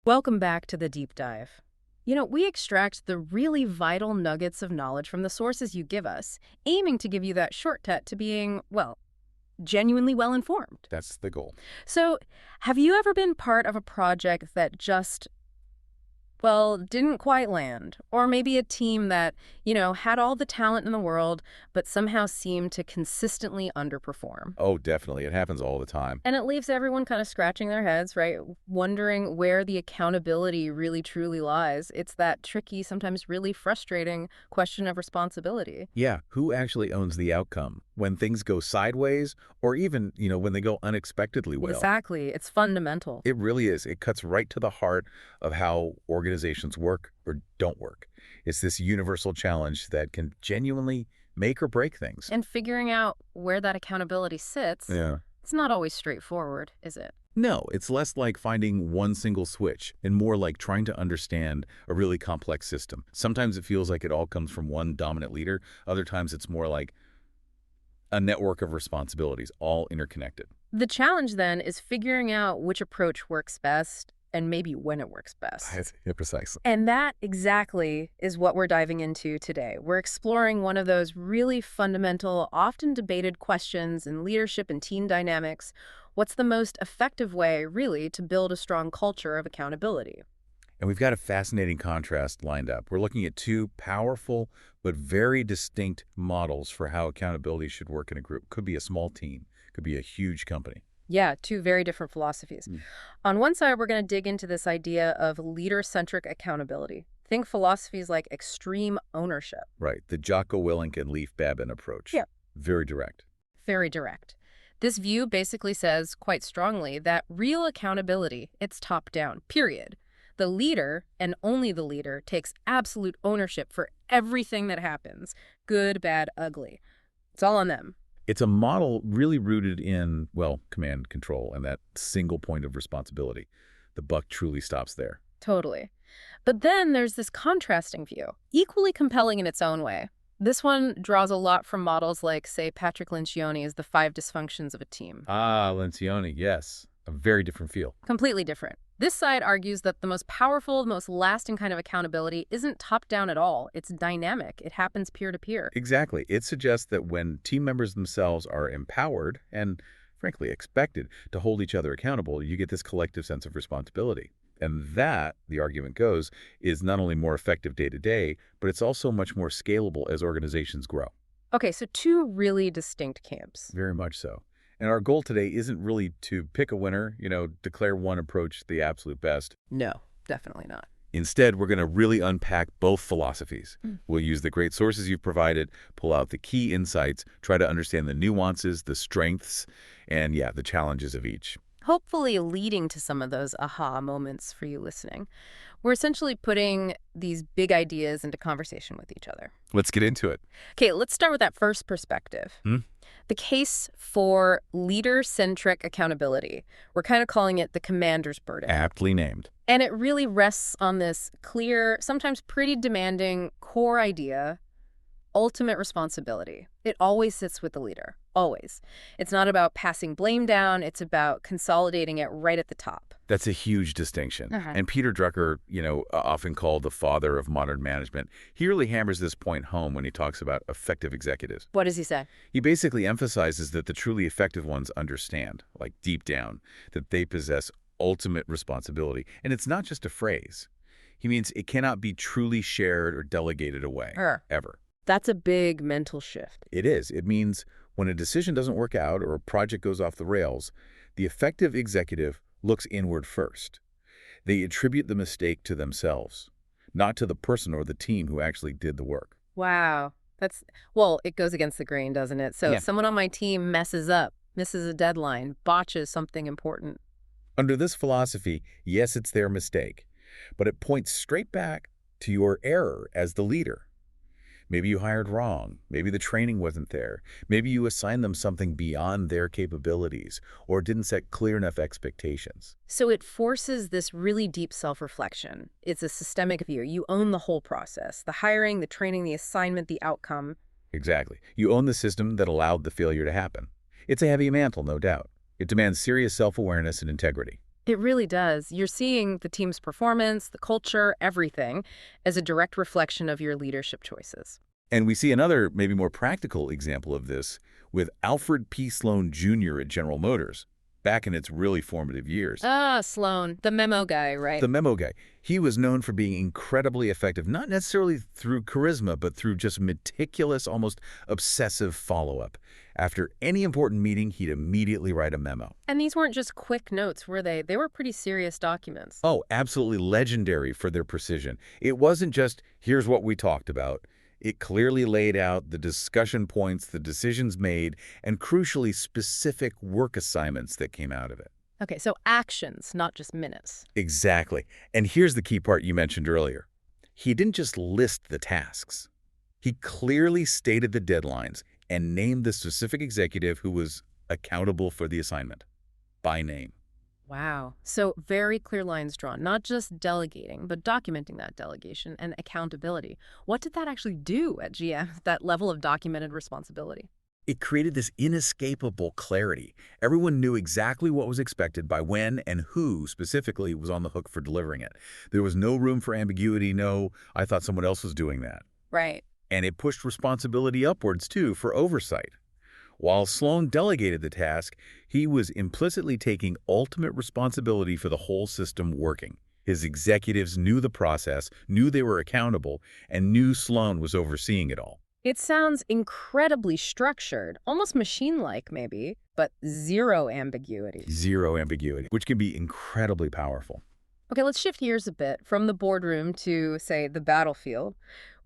Welcome back to the deep dive. We extract the really vital nuggets of knowledge from the sources you give us, aiming to give you that shortcut to being, well, genuinely well informed. That's the goal. So, have you ever been part of a project that just, well, didn't quite land? Or maybe a team that, had all the talent in the world, but somehow seemed to consistently underperform? Oh, definitely. It happens all the time. And it leaves everyone kind of scratching their heads, right? Wondering where the accountability really truly lies. It's that tricky, sometimes really frustrating question of responsibility. Yeah, who actually owns the outcome? When things go sideways or even, when they go unexpectedly well. Exactly. It's fundamental. It really is. It cuts right to the heart of how organizations work or don't work. It's this universal challenge that can genuinely make or break things. And figuring out where that accountability sits, Yeah. it's not always straightforward, is it? No, it's less like finding one single switch and more like trying to understand a really complex system. Sometimes it feels like it all comes from one dominant leader. Other times it's more like a network of responsibilities, all interconnected. The challenge then is figuring out which approach works best and maybe when it works best. Yeah, precisely. And that exactly is what we're diving into today. We're exploring one of those really fundamental, often debated questions in leadership and team dynamics. What's the most effective way, really, to build a strong culture of accountability? And we've got a fascinating contrast lined up. We're looking at two powerful but very distinct models for how accountability should work in a group. Could be a small team, could be a huge company. Yeah, two very different philosophies. On one side, we're going to dig into this idea of leader-centric accountability. Think philosophies like extreme ownership. Right, the Jocko, Willink, and Leif Babin approach. Yeah. Very direct. Very direct. This view basically says, quite strongly, that real accountability, it's top-down, period. The leader, and only the leader, takes absolute ownership for everything that happens, good, bad, ugly. It's all on them. It's a model really rooted in, well, command control and that single point of responsibility. The buck truly stops there. Totally. But then there's this contrasting view, equally compelling in its own way. This one draws a lot from models like, say, Patrick Lencioni's The Five Dysfunctions of a Team. Ah, Lencioni, yes. A very different feel. Completely different. This side argues that the most powerful, most lasting kind of accountability isn't top-down at all. It's dynamic. It happens peer-to-peer. Exactly. It suggests that when team members themselves are empowered and, frankly, expected to hold each other accountable, you get this collective sense of responsibility. And that, the argument goes, is not only more effective day to day, but it's also much more scalable as organizations grow. Okay, so two really distinct camps. Very much so. And our goal today isn't really to pick a winner, declare one approach the absolute best. No, definitely not. Instead, we're going to really unpack both philosophies. We'll use the great sources you've provided, pull out the key insights, try to understand the nuances, the strengths, and yeah, the challenges of each. Hopefully leading to some of those aha moments for you listening. We're essentially putting these big ideas into conversation with each other. Let's get into it. Okay, let's start with that first perspective. The case for leader-centric accountability. We're kind of calling it the commander's burden. Aptly named. And it really rests on this clear, sometimes pretty demanding core idea: ultimate responsibility. It always sits with the leader. Always. It's not about passing blame down. It's about consolidating it right at the top. That's a huge distinction. And Peter Drucker, often called the father of modern management, he really hammers this point home when he talks about effective executives. What does he say? He basically emphasizes that the truly effective ones understand, like deep down, that they possess ultimate responsibility. And it's not just a phrase. He means it cannot be truly shared or delegated away, ever. That's a big mental shift. It is. It means when a decision doesn't work out or a project goes off the rails, the effective executive looks inward first. They attribute the mistake to themselves, not to the person or the team who actually did the work. Wow. Well, it goes against the grain, doesn't it? So if someone on my team messes up, misses a deadline, botches something important. Under this philosophy, yes, it's their mistake, but it points straight back to your error as the leader. Maybe you hired wrong. Maybe the training wasn't there. Maybe you assigned them something beyond their capabilities or didn't set clear enough expectations. So it forces this really deep self-reflection. It's a systemic view. You own the whole process: the hiring, the training, the assignment, the outcome. Exactly. You own the system that allowed the failure to happen. It's a heavy mantle, no doubt. It demands serious self-awareness and integrity. It really does. You're seeing the team's performance, the culture, everything as a direct reflection of your leadership choices. And we see another, maybe more practical example of this with Alfred P. Sloan Jr. at General Motors, back in its really formative years. Ah, Sloan, the memo guy, right? The memo guy. He was known for being incredibly effective, not necessarily through charisma, but through just meticulous, almost obsessive follow-up. After any important meeting, he'd immediately write a memo. And these weren't just quick notes, were they? They were pretty serious documents. Oh, absolutely legendary for their precision. It wasn't just, here's what we talked about. It clearly laid out the discussion points, the decisions made, and crucially specific work assignments that came out of it. Okay, so actions, not just minutes. Exactly. And here's the key part you mentioned earlier. He didn't just list the tasks. He clearly stated the deadlines and named the specific executive who was accountable for the assignment by name. Wow. So very clear lines drawn, not just delegating, but documenting that delegation and accountability. What did that actually do at GM, that level of documented responsibility? It created this inescapable clarity. Everyone knew exactly what was expected by when and who specifically was on the hook for delivering it. There was no room for ambiguity, no, I thought someone else was doing that. Right. And it pushed responsibility upwards, too, for oversight. While Sloan delegated the task, he was implicitly taking ultimate responsibility for the whole system working. His executives knew the process, knew they were accountable, and knew Sloan was overseeing it all. It sounds incredibly structured, almost machine-like maybe, but zero ambiguity. Zero ambiguity, which can be incredibly powerful. Okay, let's shift gears a bit from the boardroom to, say, the battlefield.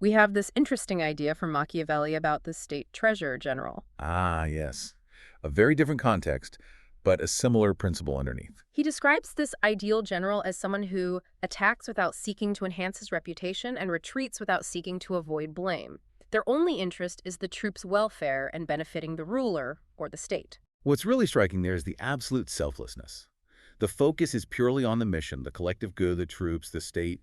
We have this interesting idea from Machiavelli about the state treasurer general. Ah, yes. A very different context, but a similar principle underneath. He describes this ideal general as someone who attacks without seeking to enhance his reputation and retreats without seeking to avoid blame. Their only interest is the troops' welfare and benefiting the ruler or the state. What's really striking there is the absolute selflessness. The focus is purely on the mission, the collective good of the troops, the state,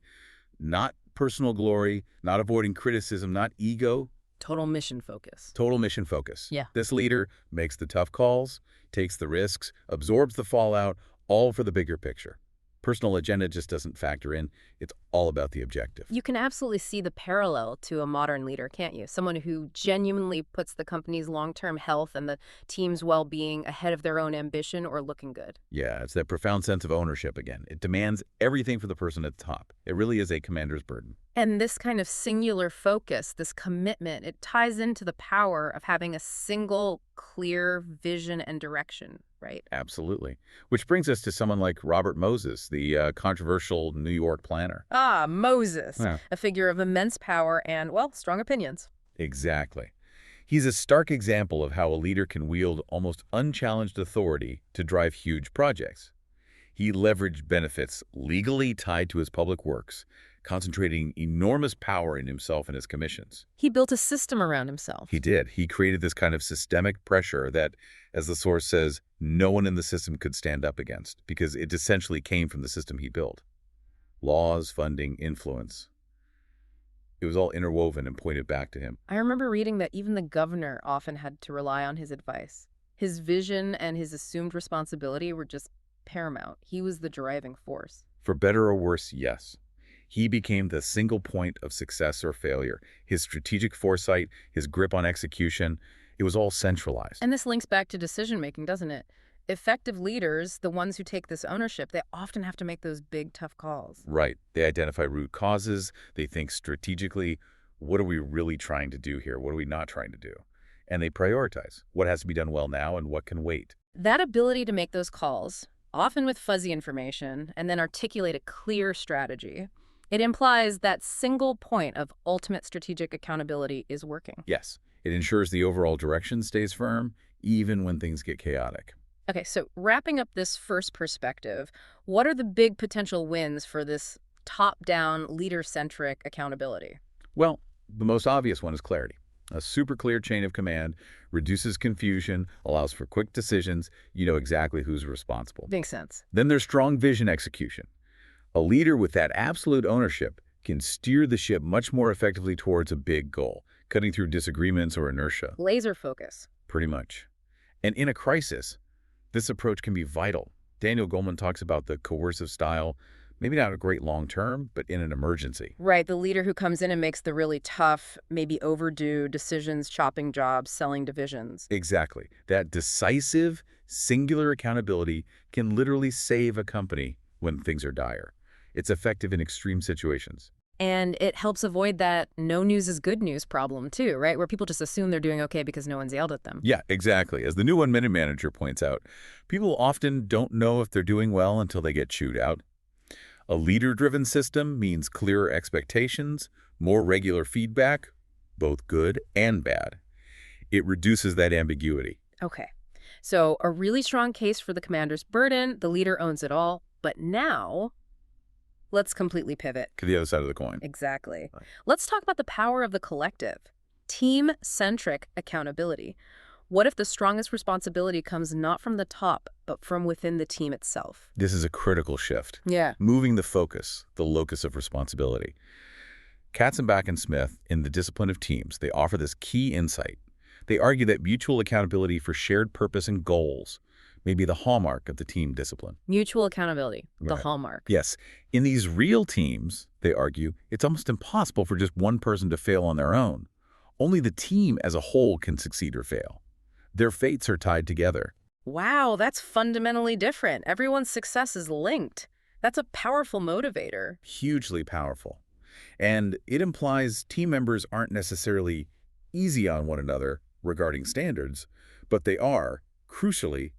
not personal glory, not avoiding criticism, not ego. Total mission focus. Total mission focus. Yeah. This leader makes the tough calls, takes the risks, absorbs the fallout, all for the bigger picture. Personal agenda just doesn't factor in. It's all about the objective. You can absolutely see the parallel to a modern leader, can't you? Someone who genuinely puts the company's long-term health and the team's well-being ahead of their own ambition or looking good. Yeah, it's that profound sense of ownership again. It demands everything for the person at the top. It really is a commander's burden. And this kind of singular focus, this commitment, it ties into the power of having a single, clear vision and direction, right? Absolutely. Which brings us to someone like Robert Moses, the controversial New York planner. Ah, Moses, Yeah. a figure of immense power and, well, strong opinions. Exactly. He's a stark example of how a leader can wield almost unchallenged authority to drive huge projects. He leveraged benefits legally tied to his public works, concentrating enormous power in himself and his commissions. He built a system around himself. He did. He created this kind of systemic pressure that, as the source says, no one in the system could stand up against because it essentially came from the system he built. Laws, funding, influence. It was all interwoven and pointed back to him. I remember reading that even the governor often had to rely on his advice. His vision and his assumed responsibility were just paramount. He was the driving force. For better or worse, yes. He became the single point of success or failure. His strategic foresight, his grip on execution, it was all centralized. And this links back to decision-making, doesn't it? Effective leaders, the ones who take this ownership, they often have to make those big, tough calls. Right. They identify root causes. They think strategically, what are we really trying to do here? What are we not trying to do? And they prioritize what has to be done well now and what can wait. That ability to make those calls, often with fuzzy information, and then articulate a clear strategy, it implies that single point of ultimate strategic accountability is working. Yes. It ensures the overall direction stays firm, even when things get chaotic. Okay, so wrapping up this first perspective, what are the big potential wins for this top-down, leader-centric accountability? Well, the most obvious one is clarity. A super clear chain of command reduces confusion, allows for quick decisions. You know exactly who's responsible. Makes sense. Then there's strong vision execution. A leader with that absolute ownership can steer the ship much more effectively towards a big goal, cutting through disagreements or inertia. Laser focus. Pretty much. And in a crisis, this approach can be vital. Daniel Goleman talks about the coercive style, maybe not a great long-term, but in an emergency. Right, the leader who comes in and makes the really tough, maybe overdue decisions, chopping jobs, selling divisions. Exactly. That decisive, singular accountability can literally save a company when things are dire. It's effective in extreme situations. And it helps avoid that no news is good news problem too, right? Where people just assume they're doing okay because no one's yelled at them. Yeah, exactly. As the new one-minute manager points out, people often don't know if they're doing well until they get chewed out. A leader-driven system means clearer expectations, more regular feedback, both good and bad. It reduces that ambiguity. Okay. So a really strong case for the commander's burden, the leader owns it all. But now, let's completely pivot. To the other side of the coin. Exactly. Right. Let's talk about the power of the collective. Team-centric accountability. What if the strongest responsibility comes not from the top, but from within the team itself? This is a critical shift. Yeah. Moving the focus, the locus of responsibility. Katzenbach and Smith, in The Discipline of Teams, they offer this key insight. They argue that mutual accountability for shared purpose and goals may be the hallmark of the team discipline. Mutual accountability, the Right. hallmark. Yes. In these real teams, they argue, it's almost impossible for just one person to fail on their own. Only the team as a whole can succeed or fail. Their fates are tied together. Wow, that's fundamentally different. Everyone's success is linked. That's a powerful motivator. Hugely powerful. And it implies team members aren't necessarily easy on one another regarding standards, but they are, crucially,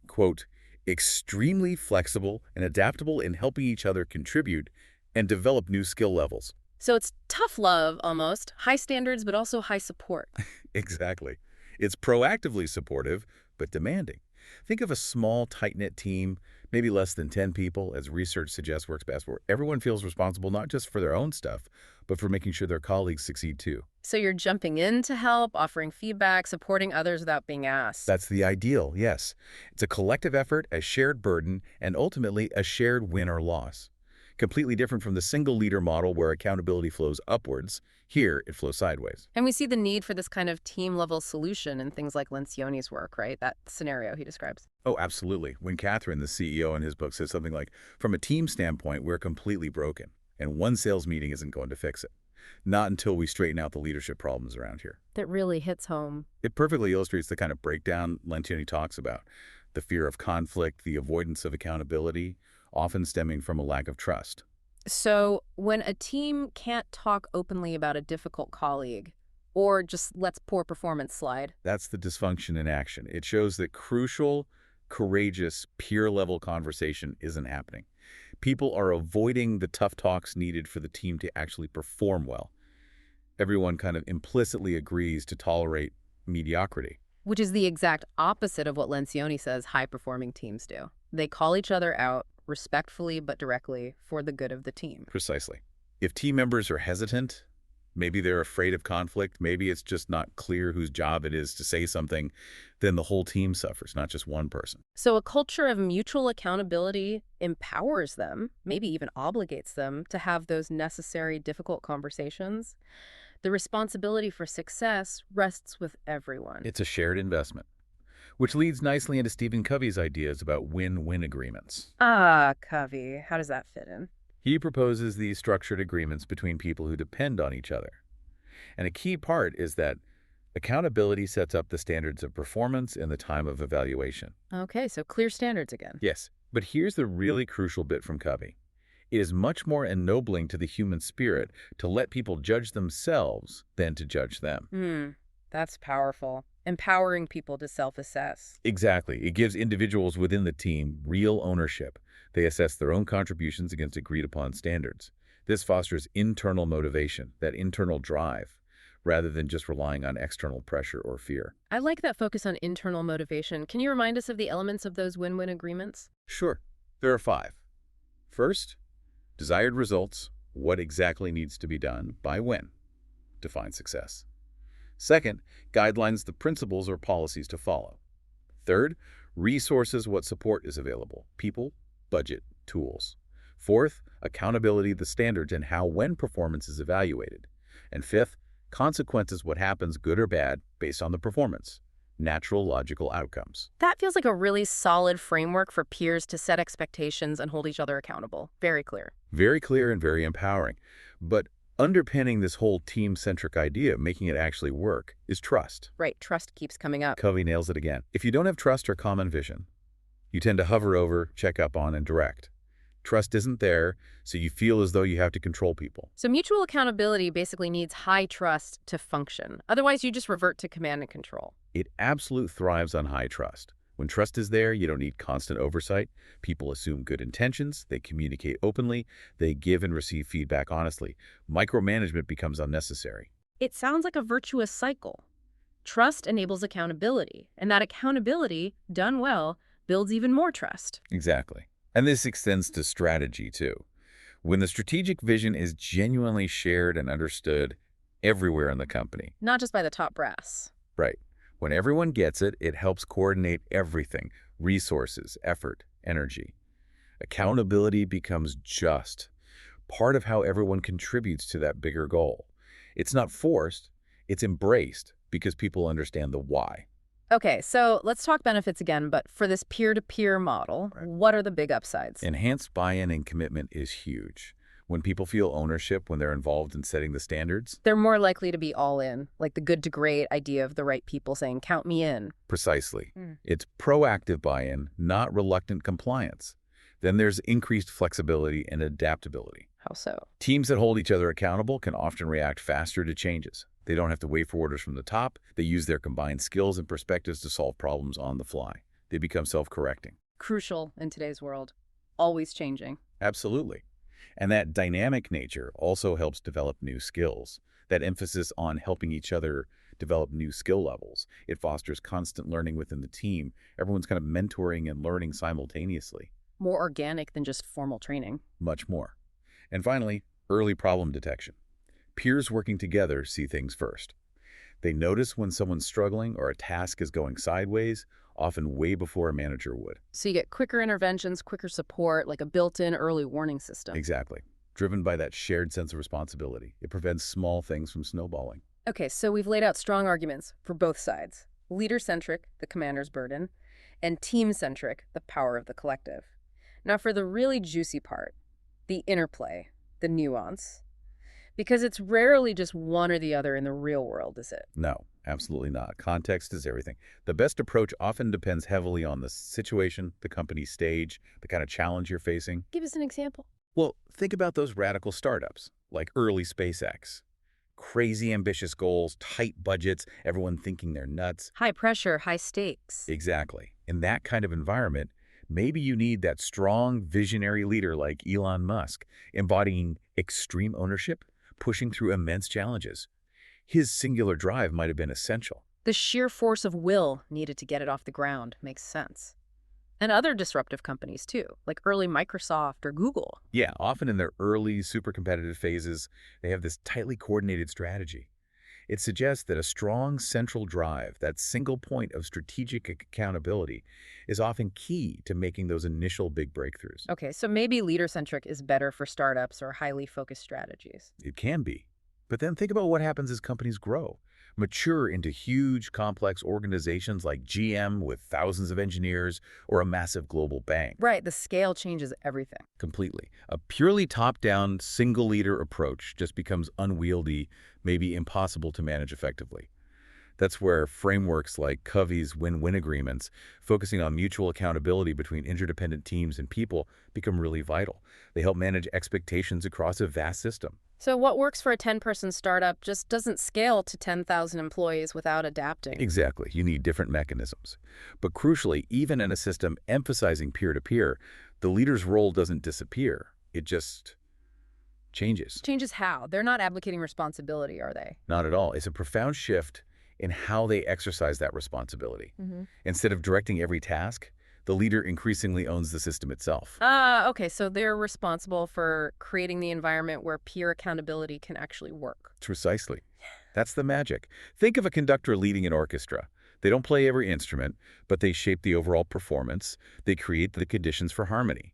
quote, extremely flexible and adaptable in helping each other contribute and develop new skill levels. So it's tough love, almost. High standards, but also high support. Exactly. It's proactively supportive, but demanding. Think of a small, tight-knit team, maybe less than 10 people, as research suggests works best, where everyone feels responsible not just for their own stuff, but for making sure their colleagues succeed too. So you're jumping in to help, offering feedback, supporting others without being asked. That's the ideal, yes. It's a collective effort, a shared burden, and ultimately a shared win or loss. Completely different from the single leader model where accountability flows upwards. Here, it flows sideways. And we see the need for this kind of team-level solution in things like Lencioni's work, right? That scenario he describes. Oh, absolutely. When Catherine, the CEO in his book, says something like, from a team standpoint, we're completely broken, and one sales meeting isn't going to fix it. Not until we straighten out the leadership problems around here. That really hits home. It perfectly illustrates the kind of breakdown Lencioni talks about. The fear of conflict, the avoidance of accountability, often stemming from a lack of trust. So when a team can't talk openly about a difficult colleague, or just lets poor performance slide. That's the dysfunction in action. It shows that crucial, courageous, peer-level conversation isn't happening. People are avoiding the tough talks needed for the team to actually perform well. Everyone kind of implicitly agrees to tolerate mediocrity. Which is the exact opposite of what Lencioni says high-performing teams do. They call each other out respectfully but directly for the good of the team. Precisely. If team members are hesitant, maybe they're afraid of conflict, maybe it's just not clear whose job it is to say something, then the whole team suffers, not just one person. So a culture of mutual accountability empowers them, maybe even obligates them to have those necessary difficult conversations. The responsibility for success rests with everyone. It's a shared investment, which leads nicely into Stephen Covey's ideas about win-win agreements. Ah, Covey. How does that fit in? He proposes these structured agreements between people who depend on each other. And a key part is that accountability sets up the standards of performance in the time of evaluation. Okay, so clear standards again. Yes, but here's the really crucial bit from Covey. It is much more ennobling to the human spirit to let people judge themselves than to judge them. That's powerful. Empowering people to self-assess. Exactly. It gives individuals within the team real ownership. They assess their own contributions against agreed-upon standards. This fosters internal motivation, that internal drive, rather than just relying on external pressure or fear. I like that focus on internal motivation. Can you remind us of the elements of those win-win agreements? Sure. There are 5. First, desired results. What exactly needs to be done by when? Define success. Second, guidelines, the principles or policies to follow. Third, resources, what support is available. People, budget, tools. Fourth, accountability, the standards and how when performance is evaluated. And fifth, consequences, what happens, good or bad, based on the performance. natural, logical outcomes. That feels like a really solid framework for peers to set expectations and hold each other accountable. Very clear. Very clear and very empowering. But underpinning this whole team-centric idea, making it actually work, is trust. Right, trust keeps coming up. Covey nails it again. If you don't have trust or common vision, you tend to hover over, check up on, and direct. Trust isn't there, so you feel as though you have to control people. So mutual accountability basically needs high trust to function. Otherwise, you just revert to command and control. It absolutely thrives on high trust. When trust is there, you don't need constant oversight. People assume good intentions, they communicate openly, they give and receive feedback honestly. Micromanagement becomes unnecessary. It sounds like a virtuous cycle. Trust enables accountability, and that accountability, done well, builds even more trust. Exactly. And this extends to strategy, too. When the strategic vision is genuinely shared and understood everywhere in the company. Not just by the top brass. Right. When everyone gets it, it helps coordinate everything, resources, effort, energy. Accountability becomes just part of how everyone contributes to that bigger goal. It's not forced, it's embraced because people understand the why. Okay, so let's talk benefits again, but for this peer-to-peer model, what are the big upsides? Enhanced buy-in and commitment is huge. When people feel ownership, when they're involved in setting the standards. They're more likely to be all in, like the good to great idea of the right people saying, count me in. Precisely. It's proactive buy-in, not reluctant compliance. Then there's increased flexibility and adaptability. How so? Teams that hold each other accountable can often react faster to changes. They don't have to wait for orders from the top. They use their combined skills and perspectives to solve problems on the fly. They become self-correcting. Crucial in today's world. Always changing. Absolutely. And that dynamic nature also helps develop new skills. That emphasis on helping each other develop new skill levels. It fosters constant learning within the team. Everyone's kind of mentoring and learning simultaneously. More organic than just formal training. Much more. And finally, early problem detection. Peers working together see things first. They notice when someone's struggling or a task is going sideways, often way before a manager would. So you get quicker interventions, quicker support, like a built-in early warning system. Exactly. Driven by that shared sense of responsibility. It prevents small things from snowballing. Okay, so we've laid out strong arguments for both sides. Leader-centric, the commander's burden, and team-centric, the power of the collective. Now for the really juicy part, the interplay, the nuance. Because it's rarely just one or the other in the real world, is it? No, absolutely not. Context is everything. The best approach often depends heavily on the situation, the company's stage, the kind of challenge you're facing. Give us an example. Well, think about those radical startups, like early SpaceX. Crazy ambitious goals, tight budgets, everyone thinking they're nuts. High pressure, high stakes. Exactly. In that kind of environment, maybe you need that strong, visionary leader like Elon Musk, embodying extreme ownership, pushing through immense challenges. His singular drive might have been essential. The sheer force of will needed to get it off the ground makes sense. And other disruptive companies, too, like early Microsoft or Google. Yeah, often in their early, super competitive phases, they have this tightly coordinated strategy. It suggests that a strong central drive, that single point of strategic accountability, is often key to making those initial big breakthroughs. Okay, so maybe leader-centric is better for startups or highly focused strategies. It can be. But then think about what happens as companies grow, mature into huge, complex organizations like GM with thousands of engineers or a massive global bank. Right, the scale changes everything. Completely. A purely top-down, single-leader approach just becomes unwieldy, maybe impossible to manage effectively. That's where frameworks like Covey's win-win agreements, focusing on mutual accountability between interdependent teams and people, become really vital. They help manage expectations across a vast system. So what works for a 10-person startup just doesn't scale to 10,000 employees without adapting. Exactly. You need different mechanisms. But crucially, even in a system emphasizing peer-to-peer, the leader's role doesn't disappear. It just changes. Changes how? They're not abdicating responsibility, are they? Not at all. It's a profound shift in how they exercise that responsibility. Instead of directing every task, the leader increasingly owns the system itself. Okay, so they're responsible for creating the environment where peer accountability can actually work. Precisely. That's the magic. Think of a conductor leading an orchestra. They don't play every instrument, but they shape the overall performance. They create the conditions for harmony.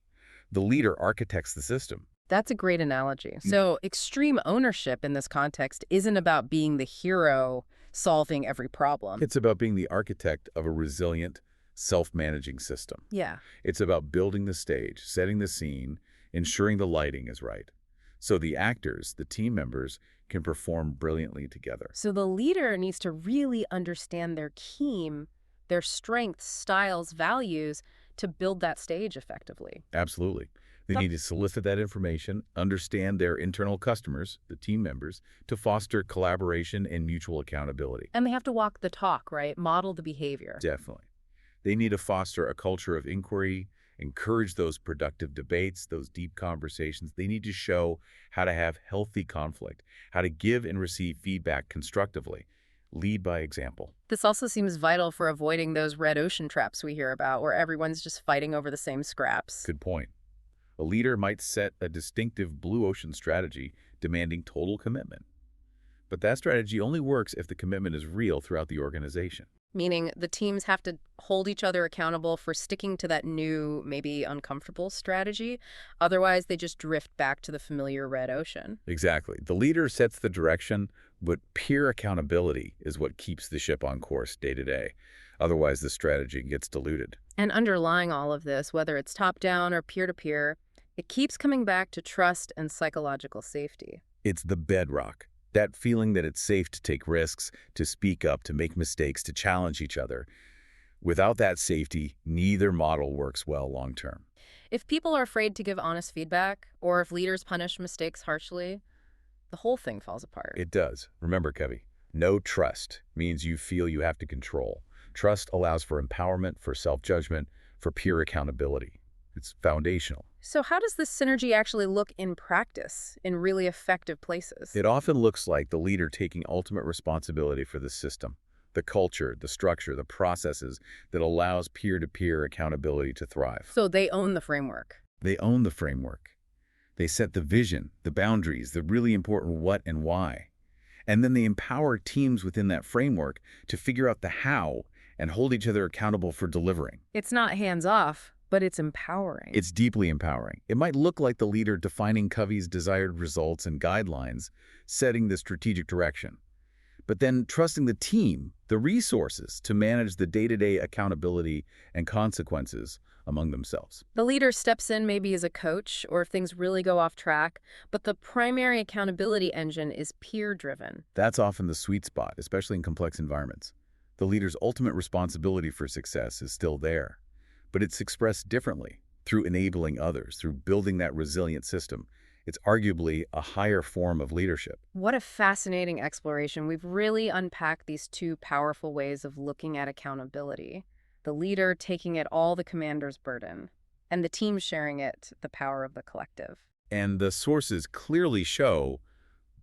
The leader architects the system. That's a great analogy. So extreme ownership in this context isn't about being the hero solving every problem. It's about being the architect of a resilient, self-managing system. Yeah. It's about building the stage, setting the scene, ensuring the lighting is right. So the actors, the team members, can perform brilliantly together. So the leader needs to really understand their team, their strengths, styles, values to build that stage effectively. Absolutely. They need to solicit that information, understand their internal customers, the team members, to foster collaboration and mutual accountability. And they have to walk the talk, right? Model the behavior. Definitely. They need to foster a culture of inquiry, encourage those productive debates, those deep conversations. They need to show how to have healthy conflict, how to give and receive feedback constructively. Lead by example. This also seems vital for avoiding those red ocean traps we hear about, where everyone's just fighting over the same scraps. Good point. A leader might set a distinctive blue ocean strategy demanding total commitment. But that strategy only works if the commitment is real throughout the organization. Meaning the teams have to hold each other accountable for sticking to that new, maybe uncomfortable strategy. Otherwise, they just drift back to the familiar red ocean. Exactly. The leader sets the direction, but peer accountability is what keeps the ship on course day to day. Otherwise, the strategy gets diluted. And underlying all of this, whether it's top-down or peer-to-peer, it keeps coming back to trust and psychological safety. It's the bedrock. That feeling that it's safe to take risks, to speak up, to make mistakes, to challenge each other. Without that safety, neither model works well long term. If people are afraid to give honest feedback, or if leaders punish mistakes harshly, the whole thing falls apart. It does. Remember, Kevy, no trust means you feel you have to control. Trust allows for empowerment, for self-judgment, for peer accountability. It's foundational. So how does this synergy actually look in practice, in really effective places? It often looks like the leader taking ultimate responsibility for the system, the culture, the structure, the processes that allows peer-to-peer accountability to thrive. So they own the framework. They own the framework. They set the vision, the boundaries, the really important what and why. And then they empower teams within that framework to figure out the how and hold each other accountable for delivering. It's not hands-off, but it's empowering. It's deeply empowering. It might look like the leader defining Covey's desired results and guidelines, setting the strategic direction, but then trusting the team, the resources, to manage the day-to-day accountability and consequences among themselves. The leader steps in maybe as a coach or if things really go off track, but the primary accountability engine is peer-driven. That's often the sweet spot, especially in complex environments. The leader's ultimate responsibility for success is still there, but it's expressed differently through enabling others, through building that resilient system. It's arguably a higher form of leadership. What a fascinating exploration. We've really unpacked these two powerful ways of looking at accountability. The leader taking it all the commander's burden, and the team sharing it, the power of the collective. And the sources clearly show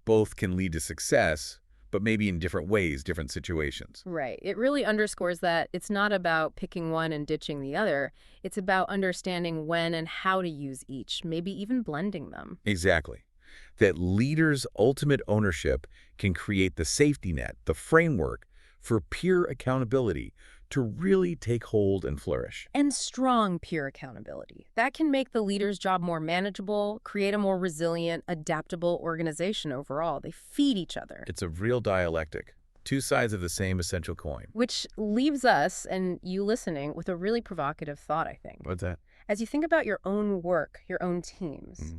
both can lead to success, but maybe in different ways, different situations. Right. It really underscores that it's not about picking one and ditching the other. It's about understanding when and how to use each, maybe even blending them. Exactly. That leaders' ultimate ownership can create the safety net, the framework for peer accountability to really take hold and flourish. And strong peer accountability. That can make the leader's job more manageable, create a more resilient, adaptable organization overall. They feed each other. It's a real dialectic, two sides of the same essential coin. Which leaves us, and you listening, with a really provocative thought, I think. What's that? As you think about your own work, your own teams,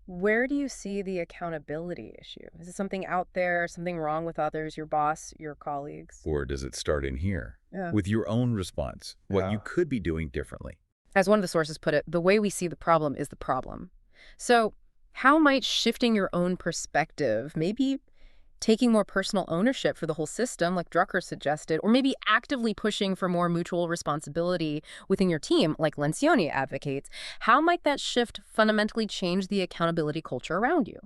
where do you see the accountability issue? Is it something out there, something wrong with others, your boss, your colleagues? Or does it start in here? Yeah. With your own response, what you could be doing differently. As one of the sources put it, the way we see the problem is the problem. So how might shifting your own perspective, maybe taking more personal ownership for the whole system, like Drucker suggested, or maybe actively pushing for more mutual responsibility within your team, like Lencioni advocates, how might that shift fundamentally change the accountability culture around you?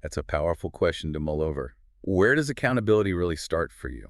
That's a powerful question to mull over. Where does accountability really start for you?